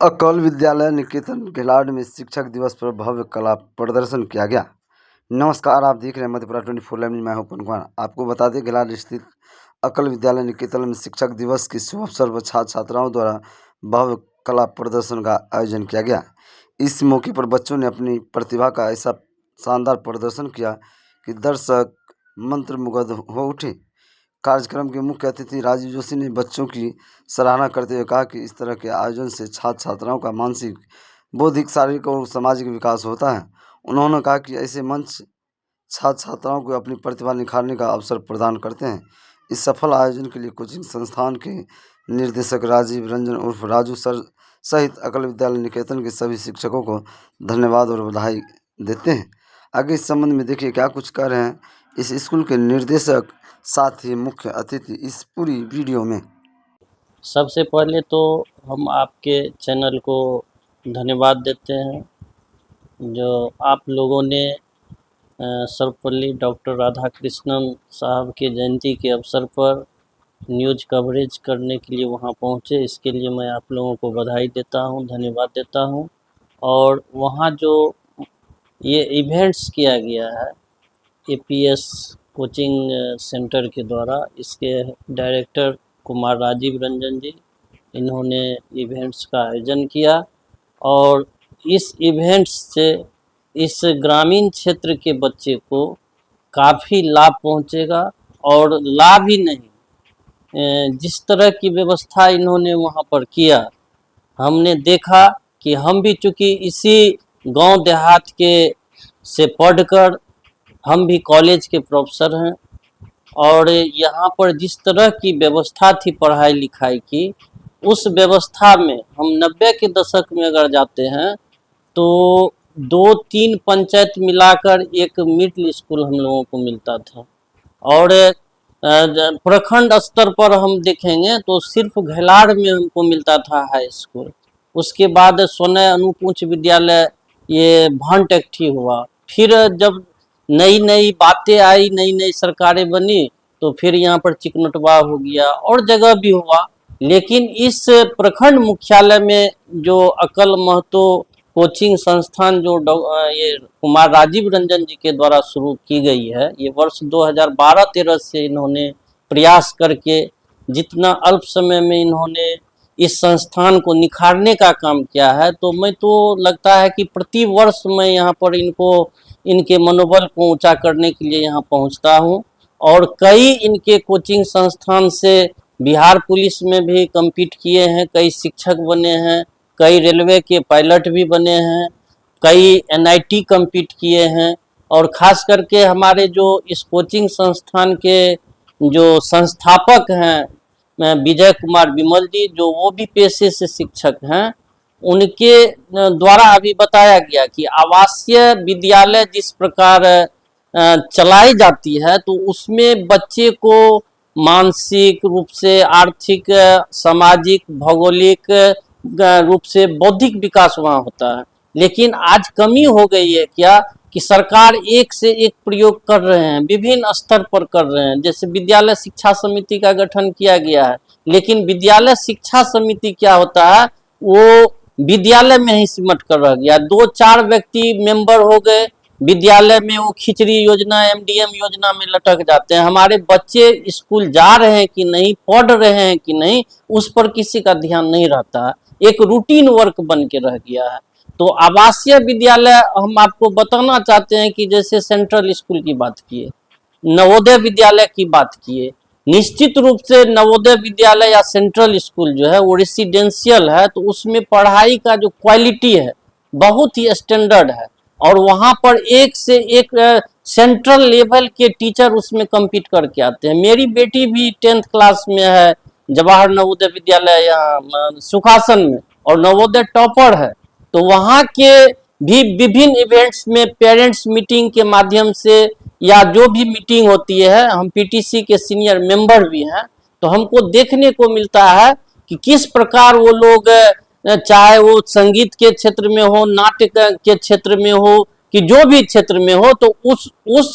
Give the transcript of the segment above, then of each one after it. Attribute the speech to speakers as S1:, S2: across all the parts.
S1: अकल विद्यालय निकेतन घिलाड़ में शिक्षक दिवस पर भव्य कला प्रदर्शन किया गया। नमस्कार, आप देख रहे हैं मधेपुरा 24 लाइव न्यूज़। मैं हूं पवन कुमार। आपको बता दें, घिलाड़ स्थित अकल विद्यालय निकेतन में शिक्षक दिवस के शुभ अवसर पर छात्र छात्राओं द्वारा भव्य कला प्रदर्शन का आयोजन किया गया। इस मौके पर बच्चों ने अपनी प्रतिभा का ऐसा शानदार प्रदर्शन किया कि दर्शक मंत्रमुग्ध हो उठे। कार्यक्रम के मुख्य अतिथि राजीव जोशी ने बच्चों की सराहना करते हुए कहा कि इस तरह के आयोजन से छात्र छात्राओं का मानसिक, बौद्धिक, शारीरिक और सामाजिक विकास होता है। उन्होंने कहा कि ऐसे मंच छात्र छात्राओं को अपनी प्रतिभा निखारने का अवसर प्रदान करते हैं। इस सफल आयोजन के लिए कोचिंग संस्थान के निर्देशक राजीव रंजन उर्फ राजू सर सहित अकल विद्यालय निकेतन के सभी शिक्षकों को धन्यवाद और बधाई देते हैं। आगे इस संबंध में देखिए क्या कुछ कह रहे हैं इस स्कूल के निर्देशक साथ ही मुख्य अतिथि इस पूरी वीडियो में।
S2: सबसे पहले तो हम आपके चैनल को धन्यवाद देते हैं जो आप लोगों ने सर्वपल्ली डॉक्टर राधाकृष्णन साहब के जयंती के अवसर पर न्यूज़ कवरेज करने के लिए वहां पहुंचे। इसके लिए मैं आप लोगों को बधाई देता हूं, धन्यवाद देता हूं। और वहां जो ये इवेंट्स किया गया है एपीएस कोचिंग सेंटर के द्वारा, इसके डायरेक्टर कुमार राजीव रंजन जी, इन्होंने इवेंट्स का आयोजन किया और इस इवेंट्स से इस ग्रामीण क्षेत्र के बच्चे को काफ़ी लाभ पहुंचेगा। और लाभ ही नहीं, जिस तरह की व्यवस्था इन्होंने वहां पर किया, हमने देखा कि हम भी चूँकि इसी गांव देहात के से पढ़कर हम भी कॉलेज के प्रोफेसर हैं और यहाँ पर जिस तरह की व्यवस्था थी पढ़ाई लिखाई की, उस व्यवस्था में हम 90 के दशक में अगर जाते हैं तो 2-3 पंचायत मिलाकर एक मिडिल स्कूल हम लोगों को मिलता था। और प्रखंड स्तर पर हम देखेंगे तो सिर्फ घिलाड़ में हमको मिलता था हाई स्कूल। उसके बाद सोने अनूप उच्च विद्यालय ये भानटेक्ठी हुआ। फिर जब नई नई बातें आई, नई नई सरकारें बनी तो फिर यहाँ पर चिकनटवा हो गया और जगह भी हुआ। लेकिन इस प्रखंड मुख्यालय में जो अकल महतो कोचिंग संस्थान जो ये कुमार राजीव रंजन जी के द्वारा शुरू की गई है, ये वर्ष 2012-13 से इन्होंने प्रयास करके जितना अल्प समय में इन्होंने इस संस्थान को निखारने का काम किया है, तो मैं तो लगता है कि प्रति वर्ष मैं यहाँ पर इनके मनोबल को ऊंचा करने के लिए यहाँ पहुँचता हूँ। और कई इनके कोचिंग संस्थान से बिहार पुलिस में भी कम्पीट किए हैं, कई शिक्षक बने हैं, कई रेलवे के पायलट भी बने हैं, कई एनआईटी कम्पीट किए हैं। और ख़ास करके हमारे जो इस कोचिंग संस्थान के जो संस्थापक हैं विजय कुमार विमल जी, जो वो भी पेशे से शिक्षक हैं, उनके द्वारा अभी बताया गया कि आवासीय विद्यालय जिस प्रकार चलाई जाती है तो उसमें बच्चे को मानसिक रूप से, आर्थिक, सामाजिक, भौगोलिक रूप से बौद्धिक विकास वहाँ होता है। लेकिन आज कमी हो गई है क्या कि सरकार एक से एक प्रयोग कर रहे हैं, विभिन्न स्तर पर कर रहे हैं। जैसे विद्यालय शिक्षा समिति का गठन किया गया है, लेकिन विद्यालय शिक्षा समिति क्या होता है, वो विद्यालय में ही सिमट कर रह गया। 2-4 व्यक्ति मेंबर हो गए विद्यालय में, वो खिचड़ी योजना, एमडीएम योजना में लटक जाते हैं। हमारे बच्चे स्कूल जा रहे हैं कि नहीं, पढ़ रहे हैं कि नहीं, उस पर किसी का ध्यान नहीं रहता है। एक रूटीन वर्क बन के रह गया है। तो आवासीय विद्यालय हम आपको बताना चाहते हैं कि जैसे सेंट्रल स्कूल की बात किए, नवोदय विद्यालय की बात किए, निश्चित रूप से नवोदय विद्यालय या सेंट्रल स्कूल जो है वो रेसिडेंशियल है, तो उसमें पढ़ाई का जो क्वालिटी है बहुत ही स्टैंडर्ड है और वहाँ पर एक से एक सेंट्रल लेवल के टीचर उसमें कम्पीट करके आते हैं। मेरी बेटी भी 10th क्लास में है जवाहर नवोदय विद्यालय या सुखासन में, और नवोदय टॉपर है। तो वहाँ के भी विभिन्न इवेंट्स में पेरेंट्स मीटिंग के माध्यम से या जो भी मीटिंग होती है, हम पीटीसी के सीनियर मेंबर भी हैं, तो हमको देखने को मिलता है कि किस प्रकार वो लोग, चाहे वो संगीत के क्षेत्र में हो, नाट्य के क्षेत्र में हो, कि जो भी क्षेत्र में हो, तो उस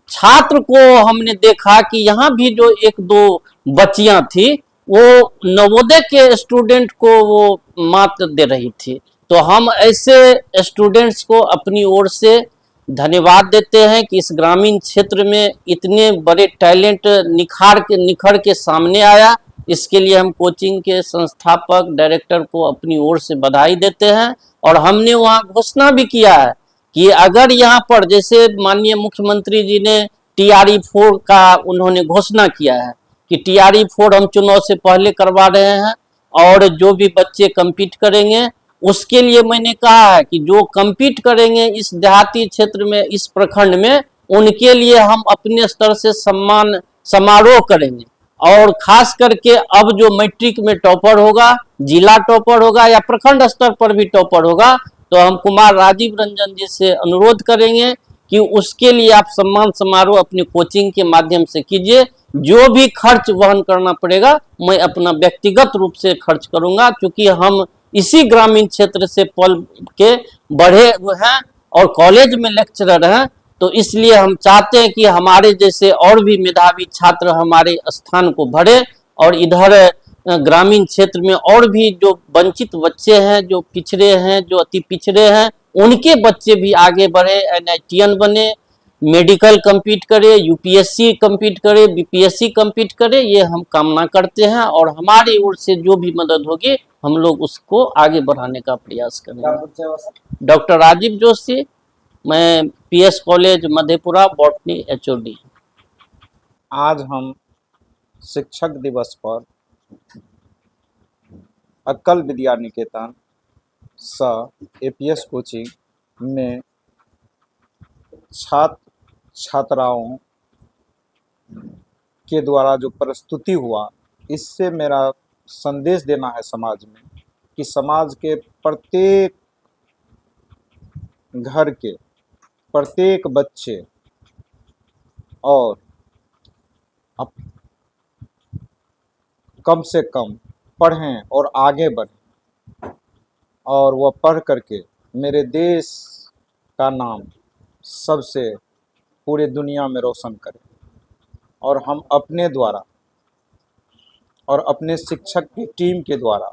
S2: छात्र को हमने देखा कि यहाँ भी जो 1-2 बच्चियां थी वो नवोदय के स्टूडेंट को वो मात दे रही थी। तो हम ऐसे स्टूडेंट्स को अपनी ओर से धन्यवाद देते हैं कि इस ग्रामीण क्षेत्र में इतने बड़े टैलेंट निखर के सामने आया। इसके लिए हम कोचिंग के संस्थापक डायरेक्टर को अपनी ओर से बधाई देते हैं। और हमने वहाँ घोषणा भी किया है कि अगर यहाँ पर जैसे माननीय मुख्यमंत्री जी ने TRE 4 का उन्होंने घोषणा किया है कि TRE 4 हम चुनाव से पहले करवा रहे हैं, और जो भी बच्चे कम्पीट करेंगे उसके लिए मैंने कहा है कि जो कम्पीट करेंगे इस देहाती क्षेत्र में, इस प्रखंड में, उनके लिए हम अपने स्तर से सम्मान समारोह करेंगे। और खास करके अब जो मैट्रिक में टॉपर होगा, जिला टॉपर होगा या प्रखंड स्तर पर भी टॉपर होगा, तो हम कुमार राजीव रंजन जी से अनुरोध करेंगे कि उसके लिए आप सम्मान समारोह अपनी कोचिंग के माध्यम से कीजिए। जो भी खर्च वहन करना पड़ेगा मैं अपना व्यक्तिगत रूप से खर्च करूंगा, क्योंकि हम इसी ग्रामीण क्षेत्र से पल के बढ़े हुए हैं और कॉलेज में लेक्चरर हैं। तो इसलिए हम चाहते हैं कि हमारे जैसे और भी मेधावी छात्र हमारे स्थान को भरे, और इधर ग्रामीण क्षेत्र में और भी जो वंचित बच्चे हैं, जो पिछड़े हैं, जो अति पिछड़े हैं, उनके बच्चे भी आगे बढ़े, NITian बने, मेडिकल कम्पीट करे, UPSC कम्पीट करे, BPSC कम्पीट करे, ये हम कामना करते हैं। और हमारी ओर से जो भी मदद होगी हम लोग उसको आगे बढ़ाने का प्रयास करेंगे। डॉक्टर राजीव जोशी, मैं PS college Madhepura botany HOD।
S3: आज हम शिक्षक दिवस पर अक्कल विद्या निकेतन APS कोचिंग में छात्राओं के द्वारा जो प्रस्तुति हुआ, इससे मेरा संदेश देना है समाज में कि समाज के प्रत्येक घर के प्रत्येक बच्चे और कम से कम पढ़ें और आगे बढ़ें, और वह पढ़ करके मेरे देश का नाम सबसे पूरे दुनिया में रोशन करें। और हम अपने द्वारा और अपने शिक्षक की टीम के द्वारा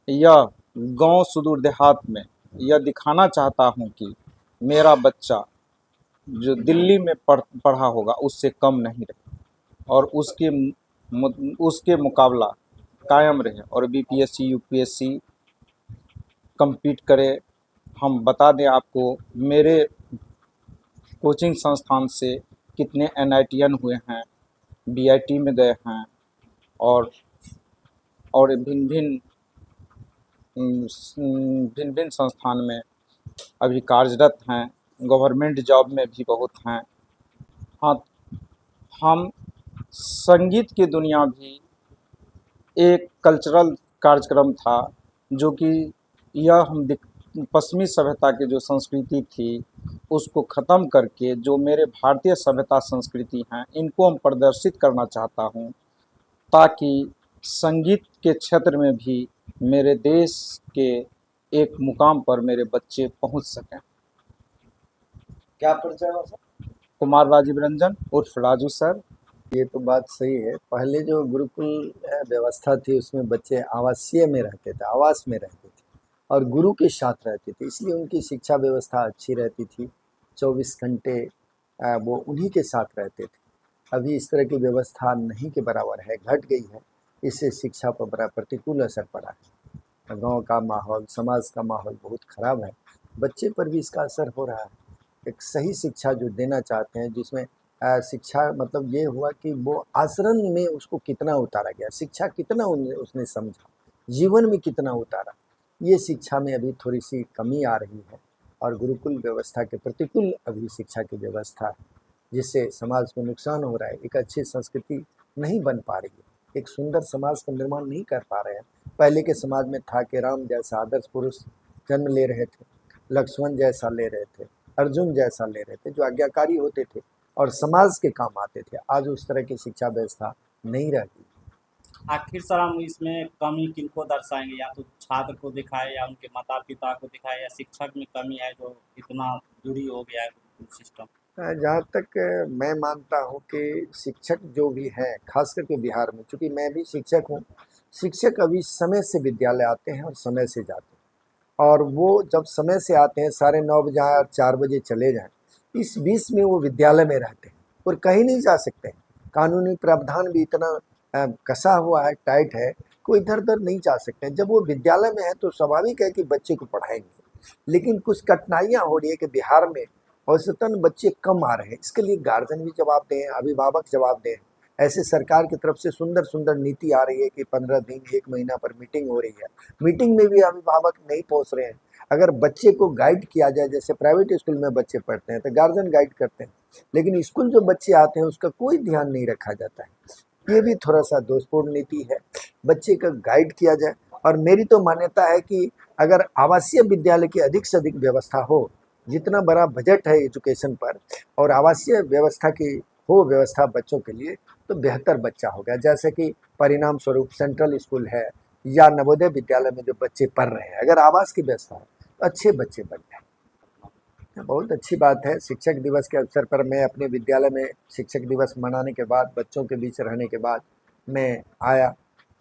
S3: यह गांव सुदूर देहात में यह दिखाना चाहता हूं कि मेरा बच्चा जो दिल्ली में पढ़ा होगा उससे कम नहीं रहे, और उसके मुकाबला कायम रहे, और BPSC UPSC कम्पीट करे। हम बता दें आपको, मेरे कोचिंग संस्थान से कितने NITian हुए हैं, BIT में गए हैं, और भिन्न भिन्न संस्थान में अभी कार्यरत हैं, गवर्नमेंट जॉब में भी बहुत हैं। हाँ, हम संगीत की दुनिया भी एक कल्चरल कार्यक्रम था, जो कि यह हम पश्चिमी सभ्यता की जो संस्कृति थी उसको ख़त्म करके जो मेरे भारतीय सभ्यता संस्कृति हैं इनको हम प्रदर्शित करना चाहता हूं, ताकि संगीत के क्षेत्र में भी मेरे देश के एक मुकाम पर मेरे बच्चे पहुंच सकें।
S1: क्या परिचय हुआ सर?
S3: कुमार राजीव रंजन उर्फ राजू सर।
S4: ये तो बात सही है। पहले जो गुरुकुल व्यवस्था थी उसमें बच्चे आवासीय में रहते थे, आवास में रहते थे और गुरु के साथ रहते थे, इसलिए उनकी शिक्षा व्यवस्था अच्छी रहती थी। 24 घंटे वो उन्हीं के साथ रहते थे। अभी इस तरह की व्यवस्था नहीं के बराबर है, घट गई है। इससे शिक्षा पर बड़ा प्रतिकूल असर पड़ा है। गांव का माहौल, समाज का माहौल बहुत ख़राब है। बच्चे पर भी इसका असर हो रहा है। एक सही शिक्षा जो देना चाहते हैं, जिसमें शिक्षा मतलब ये हुआ कि वो आचरण में उसको कितना उतारा गया, शिक्षा कितना उसने समझा, जीवन में कितना उतारा, ये शिक्षा में अभी थोड़ी सी कमी आ रही है। और गुरुकुल व्यवस्था के प्रतिकूल अभी शिक्षा की व्यवस्था है, जिससे समाज को नुकसान हो रहा है। एक अच्छी संस्कृति नहीं बन पा रही है, एक सुंदर समाज का निर्माण नहीं कर पा रहे हैं। पहले के समाज में था कि राम जैसा आदर्श पुरुष जन्म ले रहे थे, लक्ष्मण जैसा ले रहे थे, अर्जुन जैसा ले रहे थे, जो आज्ञाकारी होते थे और समाज के काम आते थे। आज उस तरह की शिक्षा व्यवस्था नहीं रहती।
S5: आखिर सर हम इसमें कमी किनको दर्शाएंगे? या तो छात्र को दिखाए, या उनके माता पिता को दिखाए, या शिक्षक में कमी है जो इतना दूरी हो गया है गुरुकुल सिस्टम?
S4: जहाँ तक मैं मानता हूँ कि शिक्षक जो भी हैं, खास करके बिहार में, चूँकि मैं भी शिक्षक हूँ, शिक्षक अभी समय से विद्यालय आते हैं और समय से जाते हैं। और वो जब समय से आते हैं 9:30 बजे आएँ और 4 बजे चले जाएँ, इस बीच में वो विद्यालय में रहते हैं और कहीं नहीं जा सकते हैं। कानूनी प्रावधान भी इतना कसा हुआ है, टाइट है, कोई इधर-उधर नहीं जा सकते हैं। जब वो विद्यालय में है तो स्वाभाविक है कि बच्चे को पढ़ाएँगे। लेकिन कुछ कठिनाइयाँ हो रही है कि बिहार में औसतन बच्चे कम आ रहे हैं। इसके लिए गार्जियन भी जवाब दें, अभिभावक जवाब दें। ऐसे सरकार की तरफ से सुंदर-सुंदर नीति आ रही है कि 15 दिन, 1 महीना पर मीटिंग हो रही है। मीटिंग में भी अभिभावक नहीं पहुँच रहे हैं। अगर बच्चे को गाइड किया जाए, जैसे प्राइवेट स्कूल में बच्चे पढ़ते हैं तो गार्जियन गाइड करते हैं, लेकिन स्कूल जो बच्चे आते हैं उसका कोई ध्यान नहीं रखा जाता है। ये भी थोड़ा-सा दोषपूर्ण नीति है। बच्चे का गाइड किया जाए और मेरी तो मान्यता है कि अगर आवासीय विद्यालय की अधिक से अधिक व्यवस्था हो, जितना बड़ा बजट है एजुकेशन पर और आवासीय व्यवस्था की हो व्यवस्था बच्चों के लिए, तो बेहतर बच्चा होगा। जैसे कि परिणाम स्वरूप सेंट्रल स्कूल है या नवोदय विद्यालय में जो बच्चे पढ़ रहे हैं, अगर आवास की व्यवस्था है तो अच्छे बच्चे बन जाए। बहुत अच्छी बात है। शिक्षक दिवस के अवसर पर मैं अपने विद्यालय में शिक्षक दिवस मनाने के बाद, बच्चों के बीच रहने के बाद मैं आया।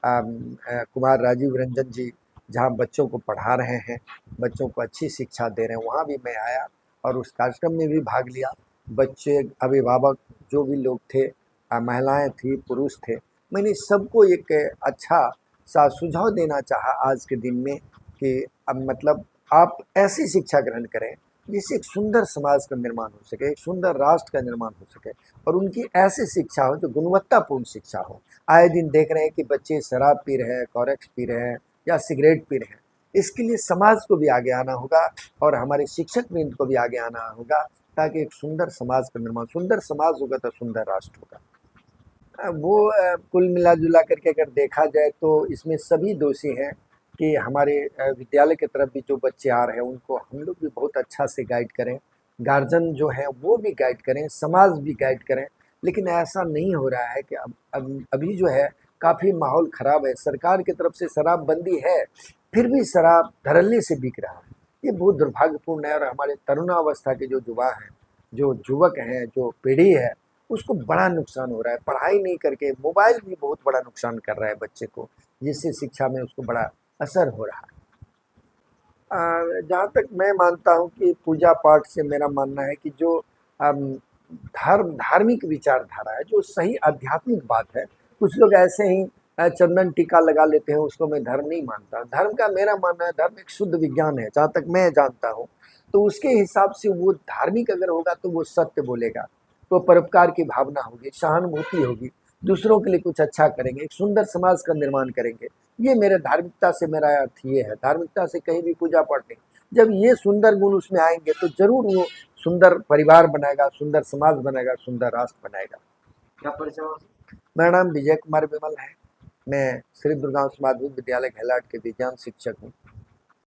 S4: कुमार राजीव रंजन जी जहाँ बच्चों को पढ़ा रहे हैं, बच्चों को अच्छी शिक्षा दे रहे हैं, वहाँ भी मैं आया और उस कार्यक्रम में भी भाग लिया। बच्चे, अभिभावक जो भी लोग थे, महिलाएं थी, पुरुष थे, मैंने सबको एक अच्छा सा सुझाव देना चाहा आज के दिन में कि अब मतलब आप ऐसी शिक्षा ग्रहण करें जिससे एक सुंदर समाज का निर्माण हो सके, एक सुंदर राष्ट्र का निर्माण हो सके और उनकी ऐसी शिक्षा हो जो गुणवत्तापूर्ण शिक्षा हो। आए दिन देख रहे हैं कि बच्चे शराब पी रहे हैं, कॉरेक्स पी रहे हैं या सिगरेट पी रहे हैं। इसके लिए समाज को भी आगे आना होगा और हमारे शिक्षक वृंद को भी आगे आना होगा ताकि एक सुंदर समाज का निर्माण, सुंदर समाज होगा तो सुंदर राष्ट्र होगा। कुल मिला-जुला करके अगर देखा जाए तो इसमें सभी दोषी हैं कि हमारे विद्यालय की तरफ भी जो बच्चे आ रहे हैं उनको हम लोग भी बहुत अच्छा से गाइड करें, गार्जियन जो हैं वो भी गाइड करें, समाज भी गाइड करें। लेकिन ऐसा नहीं हो रहा है कि अब अभी जो है काफ़ी माहौल ख़राब है। सरकार की तरफ से शराबबंदी है, फिर भी शराब धड़ल्ले से बिक रहा है। ये बहुत दुर्भाग्यपूर्ण है और हमारे तरुणावस्था के जो युवा हैं, जो युवक हैं, जो पीढ़ी है, उसको बड़ा नुकसान हो रहा है। पढ़ाई नहीं करके मोबाइल भी बहुत बड़ा नुकसान कर रहा है बच्चे को, जिससे शिक्षा में उसको बड़ा असर हो रहा है। जहाँ तक मैं मानता हूँ कि पूजा पाठ से मेरा मानना है कि जो धार्मिक विचारधारा है, जो सही आध्यात्मिक बात है, कुछ लोग ऐसे ही चंदन टीका लगा लेते हैं, उसको मैं धर्म नहीं मानता। धर्म का मेरा मानना है, धर्म एक शुद्ध विज्ञान है, जहाँ तक मैं जानता हूँ। तो उसके हिसाब से वो धार्मिक अगर होगा तो वो सत्य बोलेगा, तो परोपकार की भावना होगी, सहानुभूति होगी, दूसरों के लिए कुछ अच्छा करेंगे, एक सुंदर समाज का निर्माण करेंगे। ये मेरे धार्मिकता से मेरा अर्थ ये है, धार्मिकता से कहीं भी पूजा पाठ नहीं। जब ये सुंदर गुण उसमें आएंगे तो जरूर वो सुंदर परिवार बनाएगा, सुंदर समाज बनाएगा, सुंदर राष्ट्र बनाएगा।
S1: क्या परिचय हुआ?
S4: मेरा नाम विजय कुमार विमल है। मैं श्री दुर्गावंश माध्यमिक विद्यालय घेलाट के विज्ञान शिक्षक हूँ।